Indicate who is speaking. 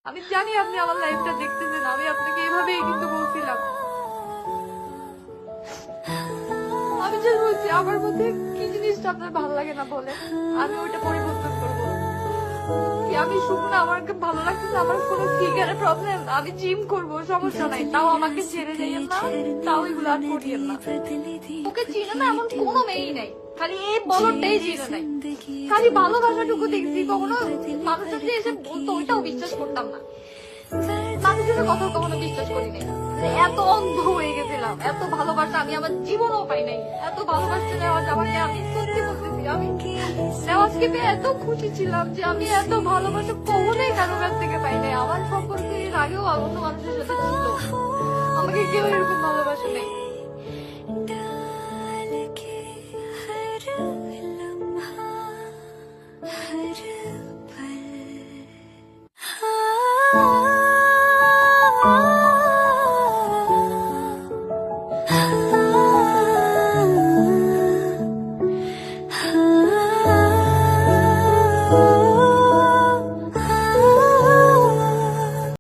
Speaker 1: আমি জানি আপনি আমার লাইফটা দেখতেছেন, আমি আপনাকে এভাবেই কিন্তু বলছিলাম। আমি যে বলছি আমার মধ্যে কি জিনিসটা আপনার ভালো লাগে না বলেন, আমি ওইটা পরিবর্তন করবো। কি আমি শুকনো, আমার ভালো লাগতেছে, আমার কোনো ফিগারের প্রবলেম, আমি জিম করবো, সমস্যা নাই, তাও আমাকে ছেড়ে যাইয়েন না, তাও এগুলো আর করিয়েন না। ওকে চিনে না এমন কোনো মেয়েই নাই, খালি এই বলটাই চিনে নাই। খালি ভালোবাসাটুকু দেখছি, কখনো মানুষের যে এসে বলতো ওইটাও বিশ্বাস করতাম না। মানুষের কথা কখনো বিশ্বাস করি নাই। এত অন্ধ হয়ে গেছিলাম, এত ভালোবাসা আমি আমার জীবনও পাই নাই। এত ভালোবাসতে নেওয়াজ আমাকে, আমি সত্যি বলতেছি, আমি নেওয়াজকে পেয়ে এত খুশি ছিলাম যে আমি এত ভালোবাসা কখনোই কারো কাছ থেকে পাই নাই। আমার সম্পর্কে এর আগেও অন্য মানুষের সাথে ছিল, আমাকে কেউ এরকম ভালোবাসে নাই।